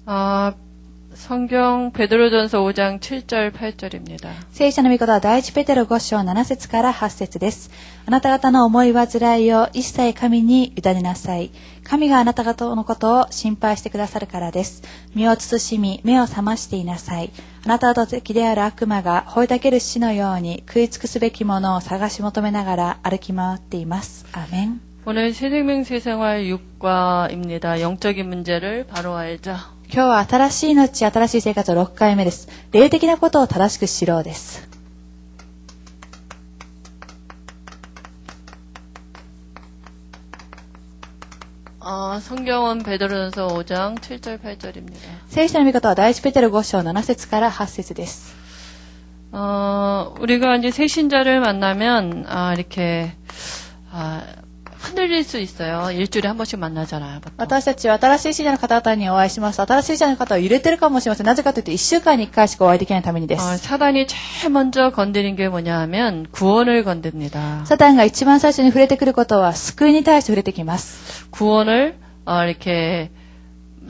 성경 베드로전서 5장 7절 8절입니다. 聖書の御言は第一ペテロ5章7節から8節です。あなた方の思い煩いを一切神に委ねなさい。神があなた方のことを心配してくださるからです。身を慎み、目を覚ましていなさい。あなたの敵である悪魔が吠えたける死のように食い尽くすべきものを探し求めながら歩き回っています。アーメン。 오늘 새생명 새생활 6과입니다. 영적인 문제를 바로 알자. 今日は新しい命、新しい生活6回目です。霊的なことを正しく知ろうです。성경은 베드로전서 5장 7절 8절입니다. 聖書の御言は第一ペテロ5章7節から8節です。 우리가 이제 새신자를 만나면 이렇게 흔들릴 수 있어요. 일주일에 한 번씩 만나잖아요. 私たちは新しい信者の方々にお会いします。新しい信者の方を揺れてるかもしれません。なぜかというと1週間に1回しかお会いできないためにです。 사단이 제일 먼저 건드린 게 뭐냐 하면 구원을 건듭니다. サタンが一番最初に触れてくることは救いに対して触れてきます。 구원을 이렇게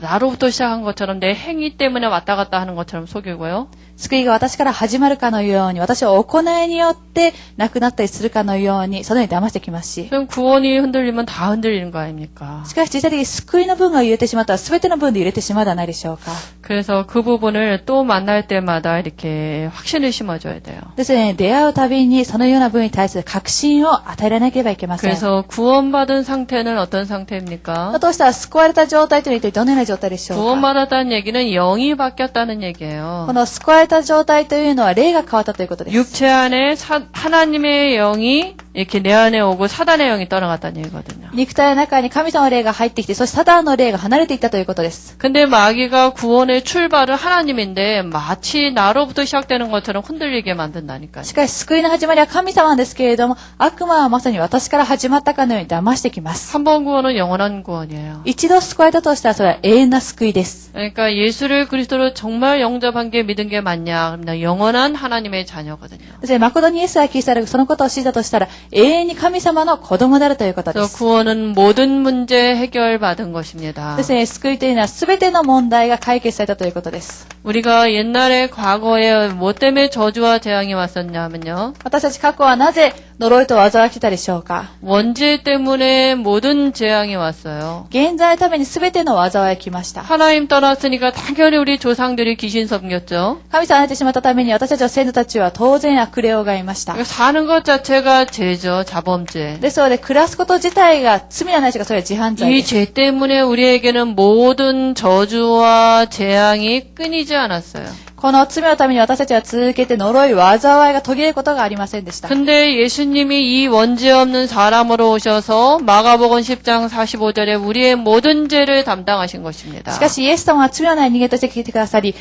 나로부터 시작한 것처럼 내 행위 때문에 왔다 갔다 하는 것처럼 속이고요. 救いが私から始まるかのように、私は行いによって亡くなったりするかのように、そのように騙してきますし。 그럼 구원이 흔들리면 다 흔들리는 거 아닙니까? しかし実際的に救いの分が揺れてしまったら全ての分で揺れてしまうではないでしょうか。 그래서 그 부분을 또 만날 때마다 이렇게 확신을 심어줘야 돼요. ですね、出会うたびにそのような分に対する確信を与えられなければいけません。 그래서 구원받은 상태는 어떤 상태입니까? としたら救われた状態というのは一体どのような状態でしょうか。 구원받았다는 얘기는 영이 바뀌었다는 얘기예요. この救われた状態というのは霊が変わったということです。 육체 안에 하나님의 영이 이렇게 내 안에 오고 사단의 영이 떠나갔다는 얘기거든요. 肉体の中に神様の霊が入ってきて、そしてサタンの霊が離れていったということです。 근데 마귀가 구원의 출발은 하나님인데 마치 나로부터 시작되는 것처럼 흔들리게 만든다니까요. しかし救いの始まりは神様なんですけれども、悪魔はまさに私から始まったかのように騙してきます。 한 번 구원은 영원한 구원이에요. 一度救われたとしたらそれは永遠な救いです。 그러니까 예수를 그리스도로 정말 영접한 게 믿은 게 맞냐? 그러면 영원한 하나님의 자녀거든요. ですね、誠にイエスがキリストでそのことを知ったとしたら永遠に神様の子供であるということで 그래서 す。 구원은 모든 문제 해결받은 것입니다. ですね、救いというのは全ての問題が解決されたということです。 우리가 옛날에 과거에 뭐 때문에 저주와 재앙이 왔었냐면요. 私たち過去はなぜ呪いと災いが来たでしょうか。 원죄 때문에 모든 재앙이 왔어요. 現在のために全ての災いが来ました。 하나님 떠났으니까 당연히 우리 조상들이 귀신 섬겼죠. 神様が離れてしまったために私たちの先祖たちは当然悪霊をがいました。 그러니까 사는 것 자체가 죄죠. 자범죄. ですので暮らすこと自体が罪はないしがそれは自犯罪で 이 す。 죄 때문에 우리에게는 모든 저주와 재앙이 끊이지 않았어요. この罪のために私たちは続けて呪い、災いが途切れることがありませんでした。 근데 예수님이 이 원죄 없는 사람으로 오셔서 마가복음 10장 45절에 우리의 모든 죄를 담당하신 것입니다. しかしイエス様は罪のない人間として来てくださり、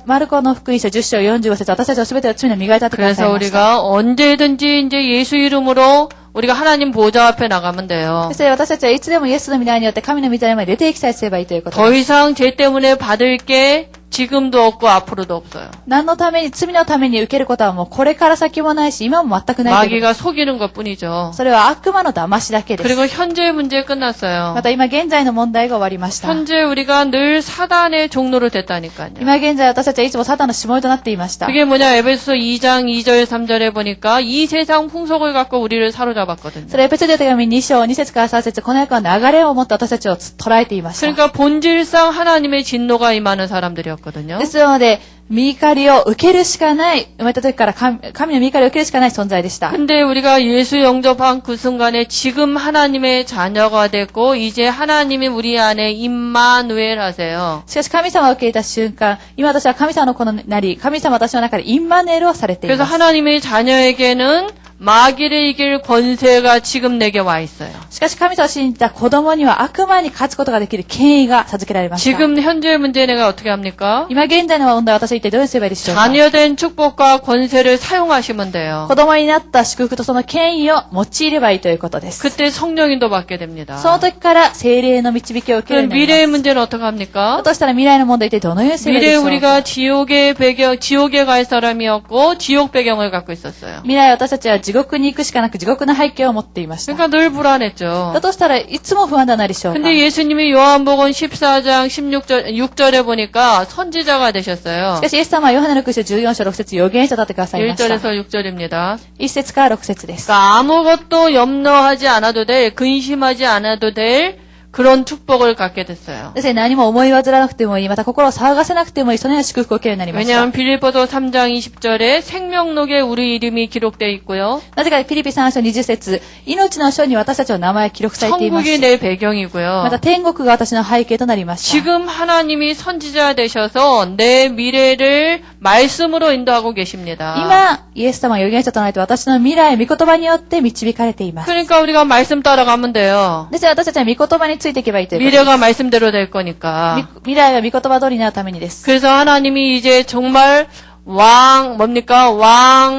マルコの福音書10章45節私たちは全ての罪の磨いたってください 그래서 ました。 우리가 언제든지 이제 예수 이름으로 우리가 하나님 보좌 앞에 나가면 돼요. そして私たちはいつでもイエスの御名によって神の御座にまで出ていきさえすればいいということ 더 です。 이상 죄 때문에 받을 게 지금도 없고 앞으로도 없어요. 何のために、罪のために受けることはもうこれから先もないし、今も全くないというこ 마귀가 속이는 것뿐이죠. と。それは悪魔の騙しだけです。 그리고 현재 문제 끝났어요. また今現在の問題が終わりました。 현재 우리가 늘 사단의 종로로 됐다니까요. 今現在私たちはいつもサタンのしもべとなっていました。 그게 뭐냐? 에베소서 2장 2절 3절에 보니까 이 세상 풍속을 갖고 우리를 사로잡았거든요. それエペソビト手紙2章2節から3節この役は流れを持って私たちを捉えていました。 그러니까 본질상 하나님의 진노가 임하는 사람들이었거든요. ですので、御怒りを受けるしかない、生まれた時から神の御怒りを受けるしかない存在でした。 근데 우리가 예수 영접한 그 순간에 지금 하나님의 자녀가 됐고 이제 하나님이 우리 안에 임마누엘 하세요. しかし神様を受け入れた瞬間、今私は神様の子になり、神様は私の中でインマネールをされてい 그래서 ます。 하나님의 자녀에게는 마귀를 이길 권세가 지금 내게 와 있어요. しかし神様を信じた子供には悪魔に勝つことができる権威が授けられました。 지금 현재의 문제 내가 어떻게 합니까? 今現在の問題は私は一体どうすればいいでしょうか。 자녀된 축복과 권세를 사용하시면 돼요. 子供になった祝福とその権威を用いればいいということです。 그때 성령인도 받게 됩니다. その時から聖霊の導きを受けるよう 그럼 になり 미래의 ます。 문제는 어떻게 합니까? だとしたら未来の問題ってどのようにすればいいで 미래에 しょうか。 우리가 지옥에 갈 사람이었고 지옥 배경을 갖고 있었어요. 未来私たちは地地獄に行くしかなく地獄の背景を持っていました。 그러니까 늘 불안했죠. だとしたらいつも不安ではないでしょうか。 근데 예수님이 요한복음 14장 6절에 보니까 선지자가 되셨어요. しかし、イエス様はヨハネの福音書14章6節預言者だってくださいました。 1절에서 6절입니다. 1節から6節です。 그러니까 아무것도 염려하지 않아도 될, 근심하지 않아도 될 그런 축복을 갖게 됐어요. ですね、何も思い煩わなくてもいい、また心を騒がせなくてもいい、そのような祝福を受けるようになりました。 왜냐하면 빌립보서 3장 20절에 생명록에 우리 이름이 기록되어 있고요. なぜかピリピ3章20節、命の書に私たちの名前が記録されています。 천국이 내 배경이고요. また天国が私の背景となりました。 지금 하나님이 선지자 되셔서 내 미래를 말씀으로 인도하고 계십니다. 今、イエス様が預言者となって私の未来、御言葉によって導かれています。 그러니까 우리가 말씀 따라가면 돼요. ですから私たちは御言葉についていけばいいということです。 미래가 말씀대로 될 거니까. 未来が御言葉通りになるためにです。 그래서 하나님이 이제 정말 왕,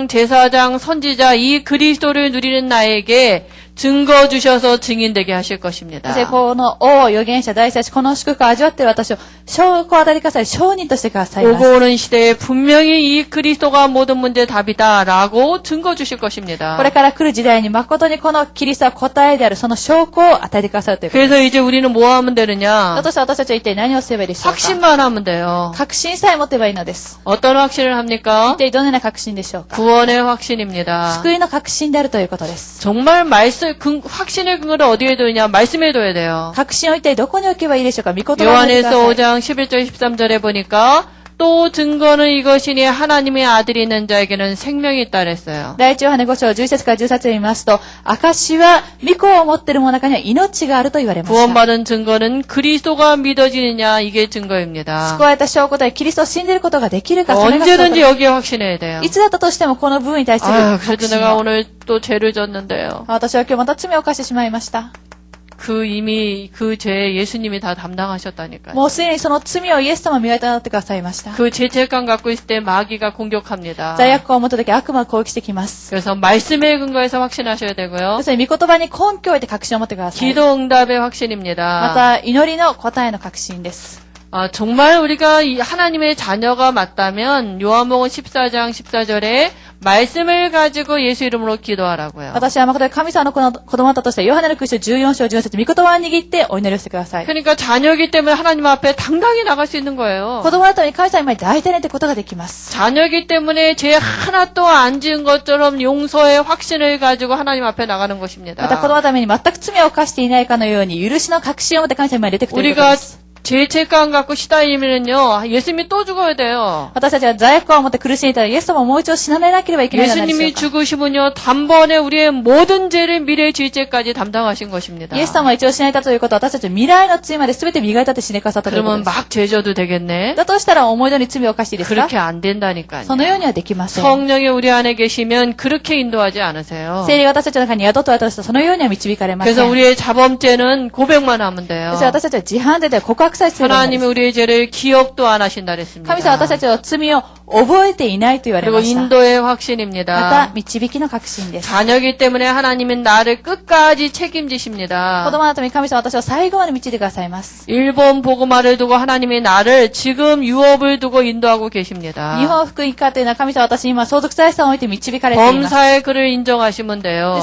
제사장, 선지자 이 그리스도를 누리는 나에게 증거 주셔서 증인되게 하실 것입니다. そしてこの王、預言者、大祭司、この祝福を味わっている私を証拠を与えてください、証人としてくださいます。 오고 오는 시대에 분명히 이 그리스도가 모든 문제의 답이다라고 증거 주실 것입니다. これから来る時代に誠にこのキリストは答えである、その証拠を与えてくださるということです。 그래서 이제 우리는 뭐 하면 되느냐? だとして私たちは一体何をすればいいでしょうか。 확신만 하면 돼요. 確信さえ持てばいいのです。 어떤 확신을 합니까? 一体どのような確信でしょうか。 구원의 확신입니다. 救いの確信であるということです。 정말 확신의 근거를 어디에 둬야 말씀에 둬야 돼요. 確信を一体どこに置けばいいでしょうか。御言葉に置いてくだ 요한에서 さい。 5장 11절 13절에 보니까 또 증거는 이것이니 하나님의 아들이 있는 자에게는 생명이 있다 그랬어요. 第一ヨハネ5章11節から13節を見ますと、証は御子を持っている者の中には命があると言われました。 구원받은 증거는 그리스도가 믿어지느냐 이게 증거입니다. 救われた証拠でキリストを信じることができるか、それが証拠 언제든지 です。 여기에 확신해야 돼요. いつだったとしてもこの部分に対する 아, 確 그래도 信 내가 を。 오늘 또 죄를 졌는데요. 私は今日また罪を犯してしまいました。 이미 그 죄 예수님이 다 담당하셨다니까요. もうすでにその罪をイエス様が磨いてなってくださいました。 그 죄책감 갖고 있을 때 마귀가 공격합니다. 罪悪感を持った時悪魔が攻撃してきます。 그래서 말씀에 근거해서 확신하셔야 되고요. ですね、御言葉に根拠を置いて確信を持ってください。 기도 응답의 ま 확신입니다. た、祈りの答えの確信です。 정말 우리가 하나님의 자녀가 맞다면 요한복음 14장 14절에 말씀을 가지고 예수 이름으로 기도하라고요. 私は誠に神様の子供だったとして、ヨハネの福音書14章14節、御言葉を握ってお祈りをしてください。 그러니까 자녀이기 때문에 하나님 앞에 당당히 나갈 수 있는 거예요. 子供だったのに神様に大体にってことができます。 자녀이기 때문에 죄 하나도 안 지은 것처럼 용서의 확신을 가지고 하나님 앞에 나가는 また子 것입니다. 供のために全く罪を犯していないかのように、許しの確信を持って神様に出てくるということ 우리가 です。 죄책감 갖고 시달리면요 예수님이 또 죽어야 돼요. 私たちは罪悪感を持って苦しんでいたら、イエス様をもう一度死ななければいけないのではないでしょ 예수님이 うか。 죽으시면요 단번에 우리의 모든 죄를 미래의 죄까지 담당하신 것입니다. イエス様は一応死なれたということは、私たちは未来の罪まで全て磨いたって死んでくださったということ 그러면 です。 막 죄져도 되겠네. だとしたら思い通りに罪を犯していいですか？ 그렇게 안 된다니까요. そのようにはできません。 성령이 우리 안에 계시면 그렇게 인도하지 않으세요. 聖霊が私たちの中に宿っておられたとしたら、そのようには導かれません。 그래서 우리의 자범죄는 고백만 하면 돼요. そして私たちは自犯罪で告白さえすればいいんです 하나님이 우리의 죄를 기억도 안 하신다 그랬습니다. 神様は私たちの罪を覚えていないと言われ 그리고 ました。 인도의 また 확신입니다. 導きの確信です。 자녀이기 때문에 하나님은 나를 끝까지 子 책임지십니다. 供のために神様は私を最後まで導いてくださいます。 일본 복음화를 두고 하나님이 나를 지금 유업을 두고 인도하고 계십니다. 日本福音家というのは神様は私に今相続財産を置いて導かれています。 범사의 그를 인정하시면 돼요.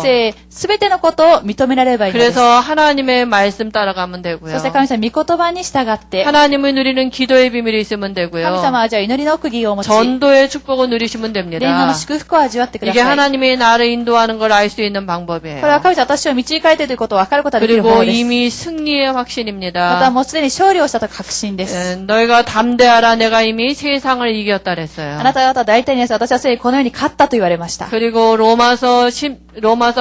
すべてのことを認められればいいのです。 그래서 하나님의 말씀 따라가면 되고요. そして神様御言葉に従って、 하나님을 누리는 기도의 비밀이 있으면 神 되고요. 様はじゃあ祈りの奥義を持ち、 전도의 축복을 누리시면 霊能 됩니다. の祝福を味わってくだ 이게 さい。 하나님이 나를 인도하는 걸 알 수 있는 これは 방법이에요. 神様私を導かれているということを分かることができる方 그리고 法です。 이미 승리의 また 확신입니다. もうすでに勝利をしたと確信です。 너희가 담대하라 내가 이미 세상을 이겼다 あ 그랬어요. なた方は大体に私はすでにこのように勝ったと言われました。 그리고 로마서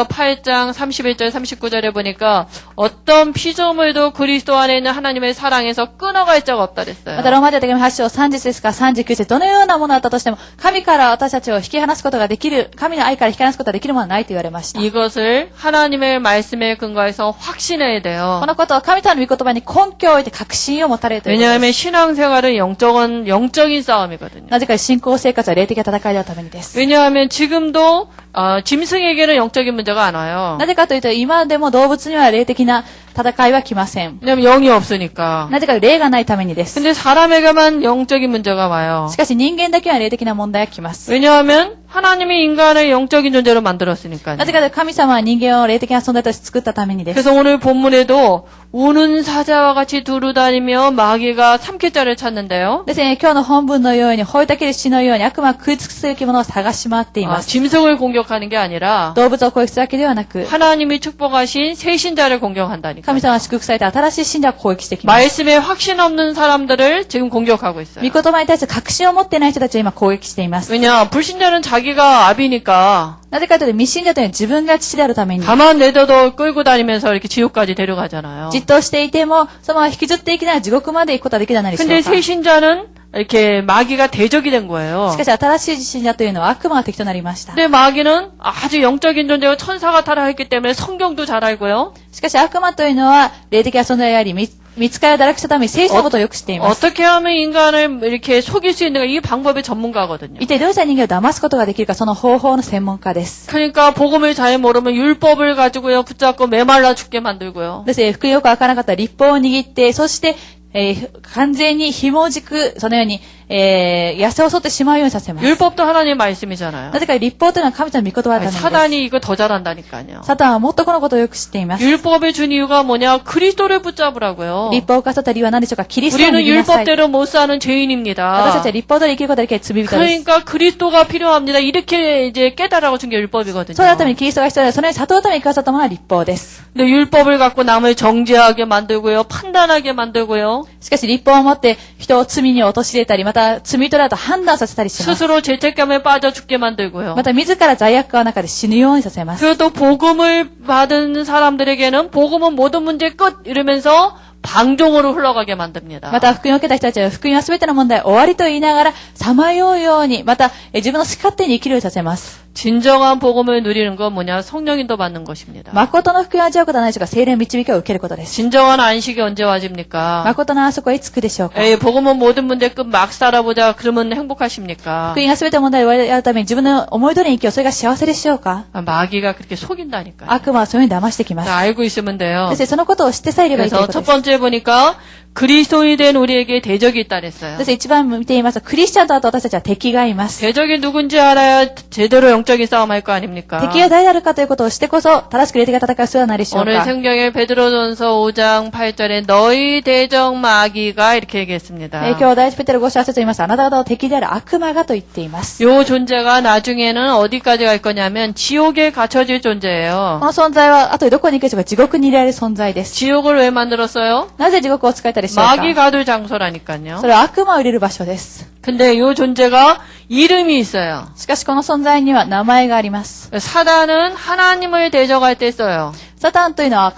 8장 31절 39절에 보니까 어떤 피조물도 그리스도 안에 있는 하나님의 사랑에서 끊어갈 자가 없다 また 그랬어요. ローマ人手紙8章30節から39節、どのようなものだったとしても、神から私たちを引き離すことができる、神の愛から引き離すことができるものはないと言われました。 이것을 하나님의 말씀에 근거해서 확신해야 돼요. このことは神様の御言葉に根拠を置いて確信を持たれるということ 왜냐하면 です。 신앙생활은 영적인 싸움이거든요. なぜか信仰生活は霊的な戦いであるためにです。 왜냐하면 지금도 짐승에게는 영적인 문제가 안 와요. なぜかというと、今でも動物には霊的な戦いは来ません。 왜냐하면 영이 없으니까. なぜか霊がないためにです。 근데 사람에게만 영적인 문제가 와요. しかし人間だけは霊的な問題が来ます。 왜냐하면 하나님이 인간을 영적인 존재로 만들었으니까요. なぜかというと神様は人間を霊的な存在として作ったためにです。 그래서 오늘 본문에도 우는 사자와 같이 두루다니며 마귀가 삼킬 자를 찾는데요. ですね、今日の本文のように、吠えたける死のように悪魔は食い尽くす生き物を探し回っています。 짐승을 공격하는 게 아니라 動物を攻撃するだけではなく、 하나님이 축복하신 새 신자를 공격한다니까. 神様は祝福された新しい信者を攻撃してきます。 말씀에 확신 없는 사람들을 지금 공격하고 있어요. 御言葉に対して確信を持っていない人たちを今攻撃しています。 왜냐, 불신자는 자기가 아비니까 なぜかというと、未信者というのは自分が父であるために、 가만 내둬도 끌고 다니면서 이렇게 지옥까지 데려가잖아요. じっとしていても、そのまま引きずっていきながら地獄まで行くことはできないでしょう 근데 か。 새 신자는 이렇게 마귀가 대적이 된 거예요. しかし新しい信者というのは悪魔が敵となりました。 근데 마귀는 아주 영적인 존재고 천사가 타락했기 때문에 성경도 잘 알고요. しかし悪魔というのは霊的な存在であり、見つかりを堕落したために聖書のことをよく知っています。 어떻게 하면 인간을 이렇게 속일 수 있는가 이 방법의 전문가거든요. 一体どうしたら人間を騙すことができるか、その方法の専門家です。 그러니까 복음을 잘 모르면 율법을 가지고요 붙잡고 메말라 죽게 만들고요. ですね、福音よくわからなかったら立法を握って、そして、完全に紐軸、そのように、痩せ襲ってしまうようにさせます。 율법도 하나님의 말씀이잖아요. なぜか立法というのは神様の御言葉だったためです。 사단이 이거 더 잘한다니까요. サタンはもっとこのことをよく知っています。 율법을 준 이유가 뭐냐? 그리스도를 붙잡으라고요. 立法を犯された理由は何でしょうか。キリストを握 우리는 りなさい。 율법대로 못 사는 私たちは 죄인입니다. 立法通り生きることができない罪人です。 그러니까 그리스도가 필요합니다. 이렇게 이제 깨달아고 준 게 율법이거든요. そうなるためにキリストが必要で、そのように悟るために生かされたものが立法です。 근데 율법을 갖고 남을 정죄하게 만들고요. 판단하게 만들고요. しかし立法を持って人を罪に陥れたり、また罪人だと判断させたりします。 스스로 죄책감에 빠져 죽게 만들고요. また自ら罪悪感の中で死ぬようにさせます。 그리고 또 복음을 받은 사람들에게는 복음은 모든 문제 끝 이러면서 방종으로 흘러가게 만듭니다. また福音を受けた人たちは福音は全ての問題終わりと言いながらさまようように、また自分の好き勝手に生きるようにさせます。 진정한 복음을 누리는 건 뭐냐? 성령인도 받는 것입니다. 誠の福音を味わうことはないでしょうか。聖霊の導きを受けることです。 진정한 안식이 언제 와집니까? 誠の安息はいつ来るでしょうか。 에이, 복음은 모든 문제 끝 막 살아보자. 그러면 행복하십니까? 福音が全ての問題を終わるために自分の思い通りに生きよう。それが幸せでしょうか。 마귀가 그렇게 속인다니까요. 悪魔はそういうふうに騙してきます。 알고 있으면 돼요. ですね、そのことを知ってさえいればいいという 그래서 ことで 첫 す。 번째 보니까 그리스도인이 된 우리에게 대적이 있다 그랬어요. ですね、一番見ていますと、クリスチャンとあと私たちは敵がいます。 대적이 누군지 알아야 제대로 영적인 싸움 할 거 아닙니까? 敵が誰であるかということをしてこそ、正しく霊的な戦いをするのではないでしょう 오늘 か。 성경에 베드로전서 5장 8절에 너희 대적 마귀가 이렇게 얘기했습니다. 今日第一ペテロ5章8節言います。あなた方の敵である悪魔がと言っています。 요 존재가 나중에는 어디까지 갈 거냐면 지옥에 갇혀질 こ 존재예요. の存在は、あとでどこに行くでしょうか。地獄に入れられる存在です。 지옥을 왜 만들었어요? なぜ地獄を使えたでしょうか。 마귀 가둘 장소라니까요. それは悪魔を入れる場所です。 근데 요 존재가 이름이 있어요. しかしこの存在には名前があります。 사단은 하나님을 대적할 때 써요. サタンというのは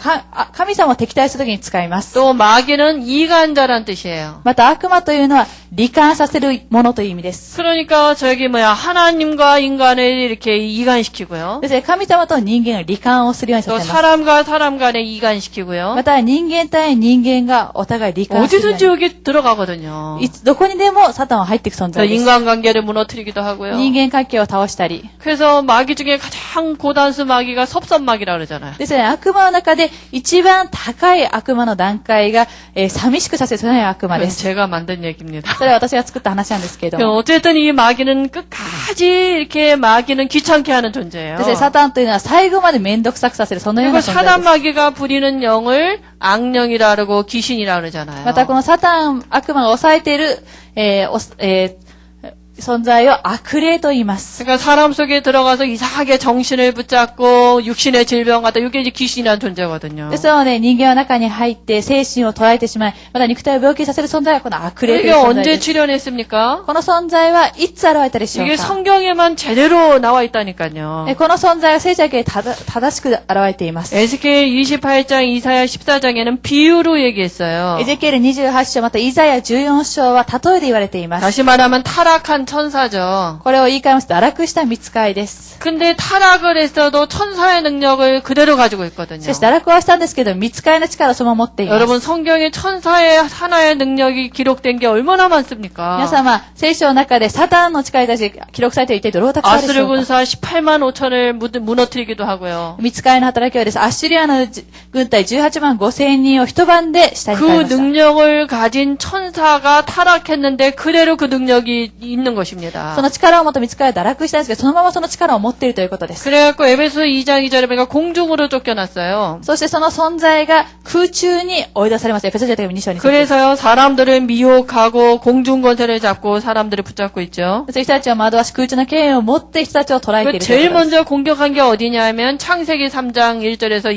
神様を敵対するときに使います。 또 마귀는 이간자란 뜻이에요. また悪魔というのは罹患させるものという意味です。 그러니까 저기 하나님과 인간을 이렇게 이간시키고요. ですね、神様と人間が罹患をするようにさ 또 せます。 사람과 사람 간에 이간시키고요. また人間対人間がお互い罹患するよう 어디든지 に。 여기 들어가거든요. どこにでもサタンは入っていく存 또 在です。 인간관계를 무너뜨리기도 하고요. 人間関係を倒したり。 그래서 마귀 중에 가장 고단수 마귀가 섭섭마귀라 그러잖아요. ですね、悪魔の中で一番高い悪魔の段階が、寂しくさせるそのような悪魔で 그건 す。 제가 만든 얘기입니다. それは私が作った話なんですけれども。 어쨌든 이 마귀는 끝까지 이렇게 마귀는 귀찮게 하는 존재예요. ですね、サタンというのは最後まで面倒くさくさせるそのよう 그리고 な存在 사단 です。 마귀가 부리는 영을 악령이라 그러고 귀신이라 그러잖아요. またこのサタン、悪魔が抑えている、存在を悪霊と言います。 그러니까 사람 속에 들어가서 이상하게 정신을 붙잡고 육신의 질병 같다. 이게 이제 귀신이라는 존재거든요. ですので、人間の中に入って精神を捉えてしまい、また肉体を病気させる存在はこの悪霊とい 이게 う存在 언제 です。 출현했습니까? この存在はいつ現れたでしょう 이게 か。 성경에만 제대로 나와 있다니까요. この存在は聖書だけで正しく現れています。 에스겔 28장, 이사야 14장에는 비유로 얘기했어요. エゼキエル28章、またイザヤ14章は例えで言われています。 다시 말하면 타락한 천사죠. これを言い換えますと、堕落した御使いです。 근데 타락을 했어도 천사의 능력을 그대로 가지고 있거든요. しかし堕落はしたんですけど、御使いの力をそのまま持っています。 여러분 성경에 천사의 하나의 능력이 기록된 게 얼마나 많습니까? 皆様、聖書の中でサタンの力に対して記録されていてどれほどたくさんあるでし 아스르 ょうか。 군사 18만 5천을 무너뜨리기도 하고요. 御使いの働きはです。アッシュリアの軍隊18万5千人を一晩で下に変え 그 ました。 능력을 가진 천사가 타락했는데 그대로 그 능력이 있는 있는 것입니다. その力を持って見つかり堕落したんですけど、そのままその力を持っているということです。 그래갖고 에베소 2장 2절에 보니까 공중으로 쫓겨났어요. そしてその存在が空中に追い出されます。エペソ書手紙2章に。 그래서요, 사람들을 미혹하고 공중 권세를 잡고 사람들을 붙잡고 있죠. 人たちを惑わし空中の権威を持って人たちを捉えているということです。 제일 먼저 공격한 게 어디냐면 창세기 3장 1절에서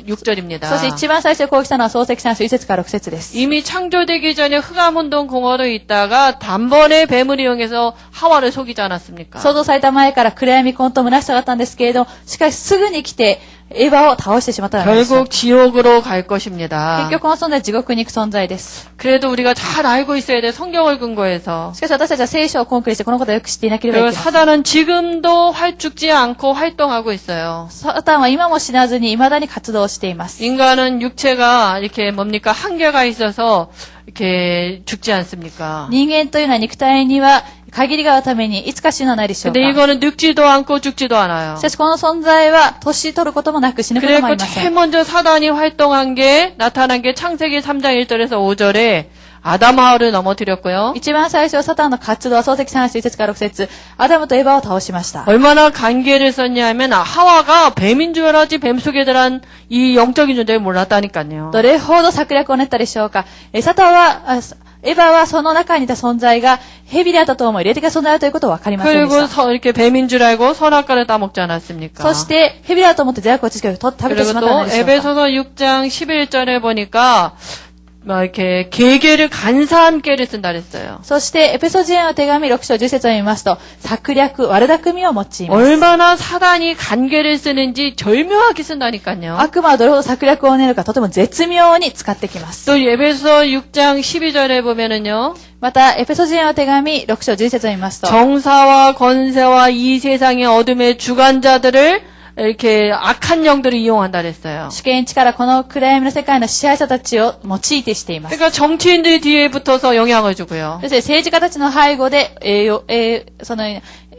6절입니다. そして一番最初に攻撃したのは創世記3章1節から6節です。 이미 창조되기 전에 흑암운동 공허로 있다가 단번에 뱀을 이용해서 하와를 속이지 않았습니까? 創造された前から暗闇混沌虚しさがあったんですけれども、しかしすぐに来てエヴァを倒してしまったのです。 결국 지옥으로 갈 것입니다. 結局この存在は地獄に行く存在です。 그래도 우리가 잘 알고 있어야 돼. 성경을 근거해서. しかし私たちは聖書を根拠にしてこのことをよく知っていなければい 그리고 けません。 사단은 지금도 죽지 않고 활동하고 있어요. サタンは今も死なずに未だに活動しています。 인간은 육체가 이렇게 뭡니까? 한계가 있어서 이렇게 죽지 않습니까? 人間というのは肉体には限りがあるためにいつか死ぬのはないでしょうか。 근데 이거는 늙지도 않고 죽지도 않아요. しかしこの存在は年取ることもなく死ぬこともあ 그래서 りませ 제일 ん。 먼저 사단이 활동한 게 나타난 게 창세기 3장 1절에서 5절에 아담 하와를 넘어뜨렸고요. 一番最初、サタンの活動は創世記3章1節から6節、アダムとエヴァを倒しました。 얼마나 간계를 썼냐면 하와가 뱀인 줄 알았지 뱀 속에 들어간 이 영적인 존재를 몰랐다니까요. どれほど策略を練ったでしょうか。サタンは、エヴァはその中にいた存在が蛇であったと思い、霊的な存在だということを分かりませんで 그리고 した。 이렇게 뱀인 줄 알고 선악과를 따먹지 않았습니까? そして、蛇だと思って邪悪を知識を食べてし 그리고 まったの 또 でしょうか。 에베소서 6장 11절에 보니까 막 이렇게 계계를 간사한 깨를 쓴다 그랬어요. そして、エペソジエの手紙6章10節を見ますと、策略、悪巧みを用います。 얼마나 사단이 간계를 쓰는지 절묘하게 쓴다니까요. 悪魔はどれほど策略を練るかとても絶妙に使ってきます。 또 에베소 6장 12절에 보면은요. また、エペソジエの手紙6章11節を見ますと、 정사와 권세와 이 세상의 어둠의 주관자들을 이렇게 악한 영들을 이용한다 그랬어요. 主権力、この暗闇の世界の支配者たちを用いてしています。 그러니까 정치인들이 뒤에 붙어서 영향을 주고요. そして政治家たちの背後でその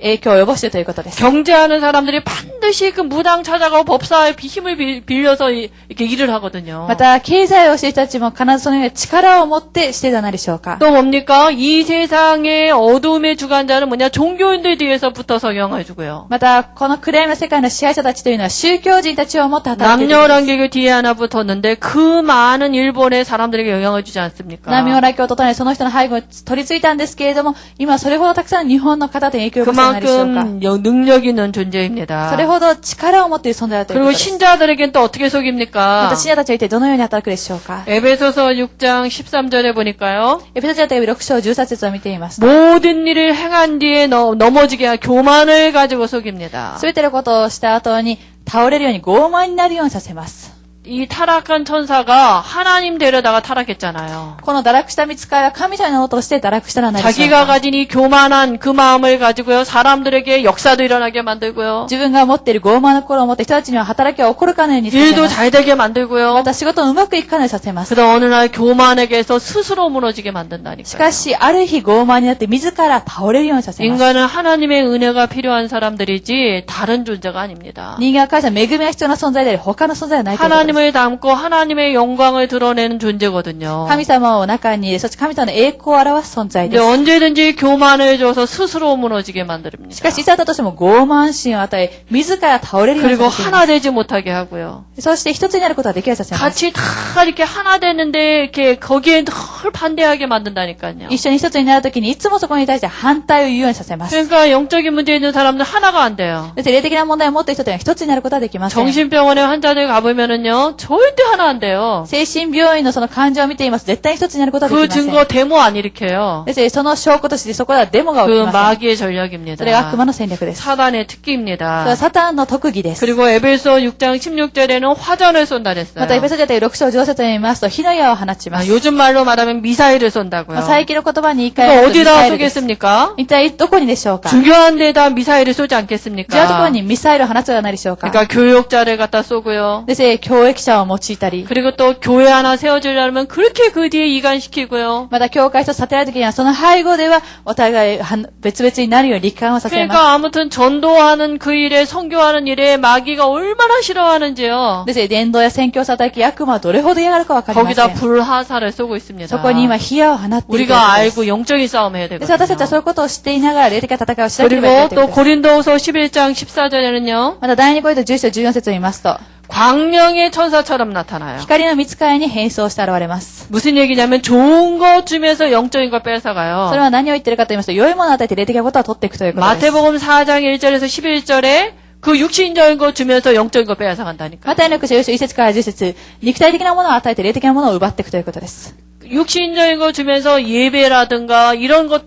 影響を及ぼしているということです。 경제하는 사람들이 반드시 그 무당 찾아가고 법사의 힘을 빌려서 이렇게 일을 하거든요. また、経済をしている人たちも必ずそのような力を持ってしてではないでしょうか。 또 뭡니까? 이 세상의 어둠의 주관자는 뭐냐? 종교인들 뒤에서 붙어서 영향을 주고요. また、この暗闇の世界の支配者たちというのは宗教人たちを持って働いているんです。 남녀란계교 뒤에 하나 붙었는데 그 많은 일본의 사람들에게 영향을 주지 않습니까? 南洋来教とともにその人の背後に取り付いたんですけれども、今それほどたくさん日本の方で影響を及ぼしていないでしょうか。 그만큼 능력 있는 존재입니다. それほど力を持っている存在だというこ 그리고 とです。 신자들에겐 또 어떻게 ま 속입니까? た信者たちは一体どのように働くでしょうか。 에베소서 6장 13절에 보니까요. エペソジエの手紙6章13節を見ていますと、 모든 일을 행한 뒤에 넘어지게 한 교만을 가지고 속입니다. すべてのことをした後に倒れるように傲慢になるようにさせます。 이 타락한 천사가 하나님 데려다가 타락했잖아요. この堕落した御使いは神様の元として堕落したらないでしょう 자기가 か。 가진 이 교만한 그 마음을 가지고요. 사람들에게 역사도 일어나게 만들고요. 自分が持っている傲慢の心を持って人たちには働きが起こるかのようにさせ 일도 ます。 잘 되게 만들고요. また仕事をうまくいくかのようにさせます。 그러다 어느 날 교만에게서 스스로 무너지게 し 만든다니까요. かし、ある日傲慢になって自ら倒れるようにさせます。 인간은 하나님의 은혜가 필요한 사람들이지 다른 존재가 아닙니다. 人間は神様の恵みが必要な存在であり、他の存在はないということです。 하나님을 닮고 하나님의 영광을 드러내는 존재거든요. 神様を中に入れ、そして神様の栄光を表す存在 근데 です。 언제든지 교만을 줘서 스스로 무너지게 し 만듭니다. かし、いつだったとしても傲慢心を与え、自ら倒れるように 그리고 させてい 하나 ます。 되지 못하게 하고요. そして一つになることができるようにさせます。 같이 다 이렇게 하나 되는데 이렇게 거기에 늘 반대하게 만든다니까요. 一緒に一つになるときにいつもそこに対して反対を言うようにさせます。 그러니까 영적인 문제 있는 사람들 하나가 안 돼요. そして霊的な問題を持っている人というのは一つになることはできません。 정신병원에 환자들 가보면은요, 절대 하나 안 돼요. 精神病院のその患者を見ています。絶対に一つになることはでき 그 ません。 증거 데모 안 일으켜요. ですのでその証拠としてそこではデモが起き 그 ません。 마귀의 それが悪 전략입니다. 魔の戦略です。 사단의 それ 특기입니다. はサタンの特技です。 그리고 에베소 6장 16절에는 화전을 쏜다 またエペ 그랬어요. ソ書第6章上節を見ますと火の矢を放ちま 아, す。 요즘 말로 말하면 미사일을 쏜다고요. 最近の言葉に言い換 그러니까 えるとミ 어디다 サイルです。 쏘겠습니까? 一体どこにでしょうか。 중요한 데다 미사일을 쏘지 違うところ 않겠습니까? にミサイルを放つではないでしょうか。 그러니까 교육자를 갖다 쏘고요. ですね、教易者を用いたり、 그리고 또 교회 하나 세워주려면 그렇게 그 뒤에 이간시키고요. また教会一つ建てられるときには、その背後ではお互い別々になるように立感をさせます。 그러니까 아무튼 전도하는 그 일에 선교하는 일에 마귀가 얼마나 싫어하는지요. ですね、伝道や宣教さたき悪魔はどれほど嫌がるかわかりませ 거기다 ん。 불화살을 쏘고 있습니다. そこに今火矢を放っているというこ 우리가 とです。 알고 영적인 싸움 해야 です私たちは 되거든요. そういうことを知っていながら霊的な戦いをしなければいけな 그리고 いという 또 ことです。 고린도후서 11장 14절에는요. また第2コリント10章14節を見ますと、 광명의 천사처럼 나타나요. 光の御使いに変装して現れます。 무슨 얘기냐면 좋은 거 주면서 영적인 걸 それ 뺏어가요. は何を言ってるかと言いますと、良いものを与えて霊的なことを取っていくということです。 마태복음 4장 1절에서 11절에 그 육신적인 거 주면서 영적인 거 빼앗아간다니까. マタイの福音書1節から10節、肉体的なものを与えて霊的なものを奪っていくということです。 육신적인 거 주면서 예배라든가 이런 거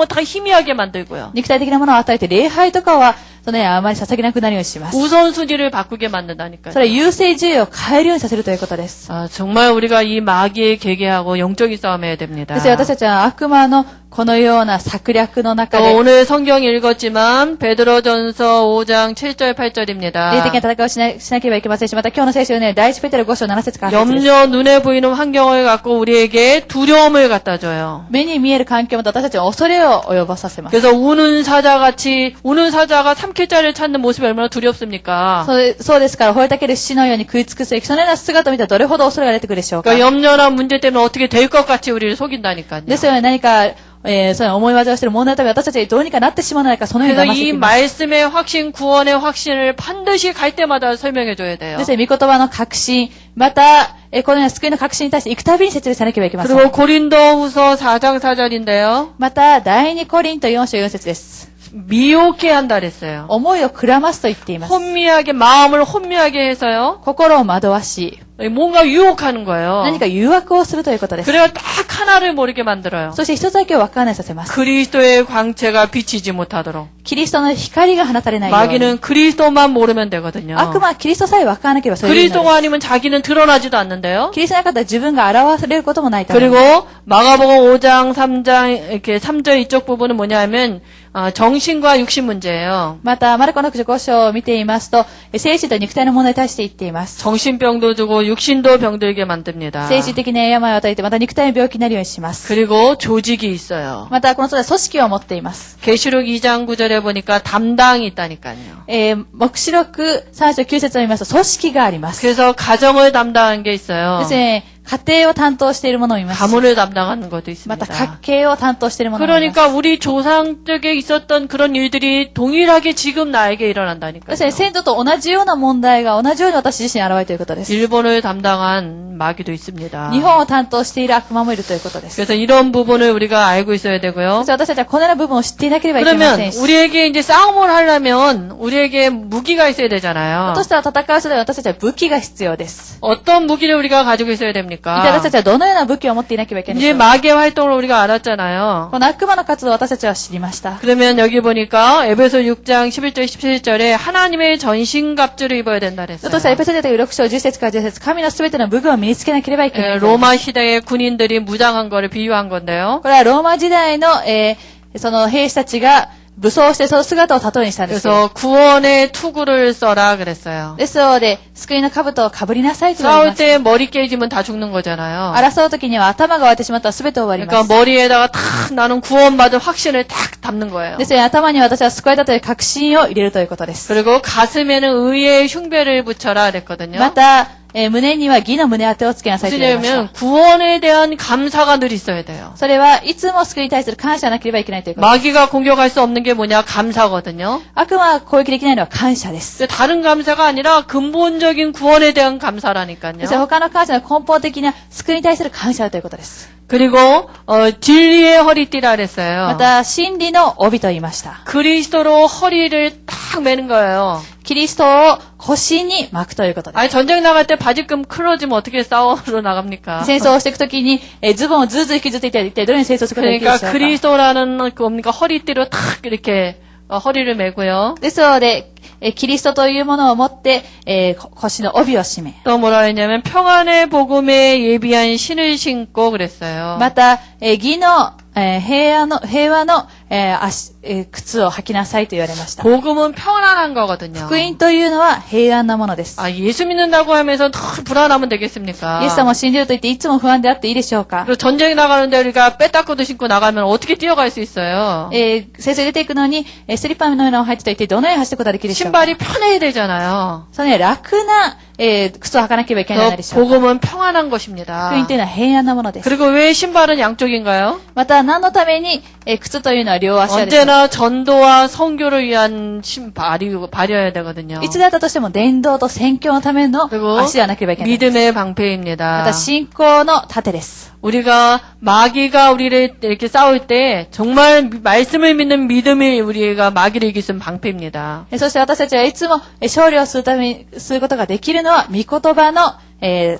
다 희미하게 만들고요. 肉体的なものを与えて礼拝とかは、あまり捧げなくなるようにします。 우선순위를 바꾸게 만든다니까요. それは優先順位を変えるようにさせるということです。 아, 정말 우리가 이 마귀의 계계하고 영적인 싸움해야 됩니다. です私たちは悪魔のこのような策略の中 또 で、 오늘 성경 읽었지만 베드로전서 5장 7절 8절입니다. 霊的な戦いをしなければいけませんし、また今日の聖書ね、第一ペテロ5章7節から8節です。 염려 눈에 보이는 환경을 갖고 우리에게 두려움을 갖다 줘요. 目に見える環境も私たちは恐れを及ぼさせます。 그래서 우는 사자가 삼킬자를 찾는 모습이 얼마나 두렵습니까? そうですから、吠えたける死のように食い尽くす、そのような姿を見たらどれほど恐れが出てくるでしょうか。 그러니까 염려나 문제 때문에 어떻게 될 것 같이 우리를 속인다니까요. ですよね、何か、そういう思い技をしている問題のために私たちにどうにかなってしまわないか、そのように 그래서 騙して 이 いきます。 말씀의 확신, 구원의 확신을 반드시 갈 때마다 설명해 줘야 돼요. ですね、御言葉の確信、また、このような救いの確信に対して行くたびに説明さなければいけません。 그리고 고린도후서 4장 4절인데요. また、第2コリント4章4節です。 미혹해 한다 그랬어요. 思いをくらますと言っています。 혼미하게 마음을 혼미하게 해서요. 心を惑わし、 뭔가 유혹하는 거예요. 何か誘惑をするということです。 그래야 딱 하나를 모르게 만들어요. そして一つだけを分からないさせます。 그리스도의 광채가 비치지 못하도록. キリストの光が放たれないように。 마귀는 그리스도만 모르면 되거든요. 悪魔はキリストさえ分からなければそれでいいのです。 그리스도가 아니면 자기는 드러나지도 않는데요. キリストなかったら自分が現れることもないために。 그리고 마가복음 5장 3장 이렇게 3절 이쪽 부분은 뭐냐면 정신과 육신 문제예요. また、マルコの福音書5章を見ていますと、精神と肉体の問題に対して言っています。 정신병도 주고 육신도 병들게 만듭니다. 精神的な病を与えて、また肉体の病気になるようにします。 그리고 조직이 있어요. また、この人は組織を持っています。 계시록 2장 9절에 보니까 담당이 있다니까요. 黙示録3章9節を見ますと、組織があります。 그래서 가정을 담당한 게 있어요. ですね、家庭を担当しているものを見ます。 가문을 담당하는 것도 また、 있습니다. 家計を担当しているものを見ます。 그러니까 우리 조상 쪽에 있었던 그런 일들이 동일하게 지금 나에게 일어난다니까요. ですね、先祖と同じような問題が同じように私自身に現れていることです。 일본을 담당한 마귀도 있습니다. 日本を担当している悪魔もいるということです。 그래서 이런 부분을 우리가 알고 있어야 되고요. そして私たちはこのような部分を知っていなければいけま 그러면 せんし。 우리에게 이제 싸움을 하려면 우리에게 무기가 있어야 되잖아요. としたら戦う人では私たちは武器が必要です。 어떤 무기를 우리가 가지고 있어야 一体 됩니까? 私たちはどのような武器を持っていなければいけないで 이제 しょうか。 마귀의 활동을 우리가 알았잖아요. この悪魔の活動を私たちは知りました。 그러면 여기 보니까 에베소 6장 11절 17절에 하나님의 전신갑주를 입어야 된다 としたらエ 그랬어요. ペソビト6章10節から10節、神のすべての武具を身につけなければいけない。 로마 시대의 군인들이 무장한 거를 비유한 건데요. これはローマ時代の、その兵士たちが武装してその姿を例えにしたんですけど。 그래서 구원의 투구를 써라 그랬어요. ですので、救いの兜をかぶりなさいと言われ 싸울 ます。 때 머리 깨지면 다 죽는 거잖아요. 争う時には頭が割れてしまったら全て終わりま 그러니까 す。 머리에다가 탁 나는 구원받을 확신을 딱 담는 거예요. ですので、頭に私は救われたという確信を入れるということです。 그리고 가슴에는 의의 흉배를 붙여라 그랬거든요. また、胸には義の胸当てをつけなさいと 무슨 言われました。 얘기냐면 구원에 대한 감사가 늘 있어야 돼요. それはいつも救いに対する感謝がなければいけないということです。 마귀가 공격할 수 없는 게 뭐냐? 감사거든요. 悪魔は攻撃できないのは感謝です。 근데 다른 감사가 아니라 근본적인 구원에 대한 감사라니까요. そして他の感謝の根本的な救いに対する感謝だということです。 그리고 진리의 허리띠라 그랬어요. また、真理の帯と言いました。 그리스도로 허리를 딱 매는 거예요. キリストを腰に巻くということです。 아니 전쟁 나갈 때 바지금 클어지면 어떻게 싸우러 나갑니까? 戦争をしていくときに、ズボンをずーずー引きずっていって、一体どのように戦争することができるでしょ 그러니까 うか。 그리스도라는 그 뭡니까 허리띠로 딱 이렇게 허리를 매고요. ですので、キリストというものを持って、腰の帯を締め、 또 뭐라 했냐면 평안의 복음에 예비한 신을 신고 그랬어요. また、義の、平和の、靴を履きなさいと言われました。 복음은 편안한 거거든요. 福音というのは平安なものです。 아, 예수 믿는다고 하면서 늘 불안하면 되겠습니까? イエス様を信じると言っていつも不安であっていいでしょうか。 그리고 전쟁 나가는데 우리가 빼딱구도 신고 나가면 어떻게 뛰어갈 수 있어요? 戦争に出ていくのに、スリッパのようなのを履いてと言ってどのように走ることができるでしょうか。 신발이 편해야 되잖아요. そのね、楽な、靴を履かなければいけないでしょうか。 복음은 평안한 것입니다. 福音というのは平安なものです。 그리고 왜 신발은 양쪽인가요? また何のために、靴というのは両足でしょう。 언제나 전도와 선교를 위한 발이어야 되거든요. いつであったとしても伝道と宣教のための 그리고 足ではなければいけない。 믿음의 ま 방패입니다. た信仰の盾です。 우리가 마귀가 우리를 이렇게 싸울 때 정말 말씀을 믿는 믿음이 우리가 마귀를 이길 수 있는 방패입니다. そして私たちはいつも勝利をすることができるのは御言葉の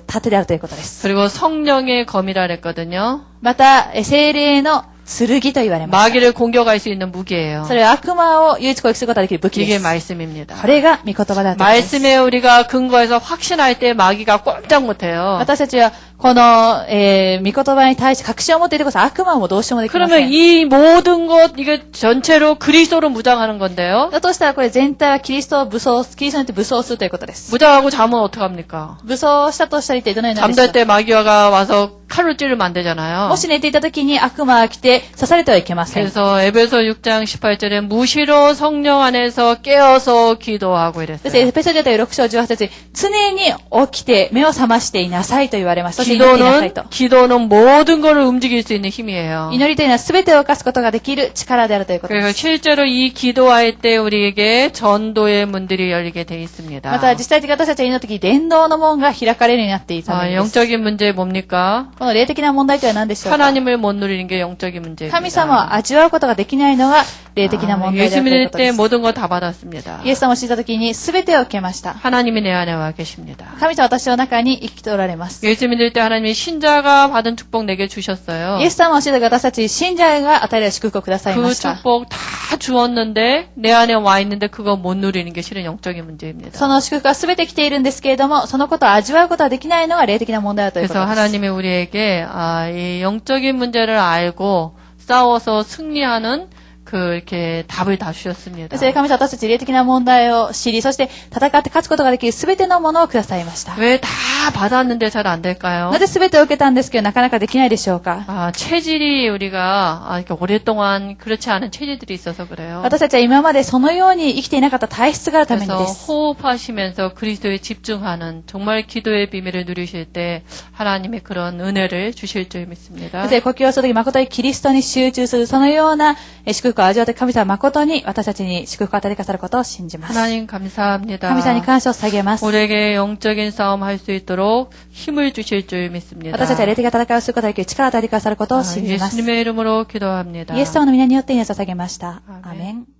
盾であるということです。 그리고 성령의 검이라 그랬거든요. また聖霊の剣と言われます。 마귀를 공격할 수 있는 무기예요. それは悪魔を唯一攻撃することができる武器で 이게 す。 말씀입니다. これが御言葉だということです。 말씀에 우리가 근거해서 확신할 때 마귀가 꼼짝 못해요. 私たちはこの、御言葉に対して確信を持っていてこそ悪魔もどうしようもできませ 그러면 ん。 이 모든 것 이게 전체로 그리스도로 무장하는 건데요. だとしたらこれ全体はキリストによって武装するということです。 무장하고 자면 어떡합니까? 武装したとしたら一体どのようになるでしょ 잠잘 う 때 마귀가 와서 칼로 찌르면 안 되잖아요. もし寝ていた時に悪魔が来て刺されてはいけません。 그래서 에베소 6장 18절에 무시로 성령 안에서 깨어서 기도하고 そして 이랬어요. エペソビアで6章18節に常に起きて目を覚ましていなさいと言われます。そして祈っていなさいと。 기도는 모든 것을 움직일 수 있는 힘이에요. 祈りというのは全てを犯すことができる力であるということで 그래서 す。 실제로 이 기도할 때 우리에게 전도의 문들이 열리게 돼 있습니다. また実際的に私たちが祈る時伝道の門が開かれるようになっているためです。 영적인 문제 뭡니까? この霊的な問題とは何でしょうか。 하나님을 못 누리는 게 영적인 문제입니다. 神様を味わうことができないのが霊的な問題であ 예수 るという 믿을 ことで 때 す。 모든 거 다 받았습니다. イエス様を知った時に全てを受けました。 하나님이 내 안에 와 계십니다. 神様は私の中に生きておられます。 예수 믿을 때 하나님이 신자가 받은 축복 내게 주셨어요. イエス様を知った時私たち信者が与えられる祝福をくださいま 그 した。 축복 다 주었는데 내 안에 와 있는데 그거 못 누리는 게 실은 영적인 문제입니다. その祝福は全て来ているんですけれども、そのことを味わうことができないのが霊的な問題だというこ 그래서 とです。 하나님이 우리에게 이 영적인 문제를 알고 싸워서 승리하는 이렇게 답을 다 주셨습니다. それで神様は私たち霊的な問題を知り、そして戦って勝つことができる全てのものをくださいました。 왜 다 받았는데 잘 안 될까요? なぜ全てを受けたんですけどなかなかできないでしょうか。 체질이 우리가 이렇게 오랫동안 그렇지 않은 체질들이 있어서 그래요. 私たちは今までそのように生きていなかった体質があるために 그래서 です。 호흡하시면서 그리스도에 집중하는 정말 기도의 비밀을 누리실 때 하나님의 그런 은혜를 주실 줄 믿습니다. そして呼吸をするとき誠にキリストに集中する、そのような祝福を味わって神様は誠に私たちに祝福を与えてくださることを信じます。 하나님 감사합니다. 神様に感謝を捧げます。 우리에게 영적인 싸움 할 수 있도록 힘을 주실 줄 믿습니다. 私たちは霊的な戦いをすることができる力を与えてくださることを信じます。 예수님의 이름으로 기도합니다. イエス様の皆によって祈りを捧げました。アーメン。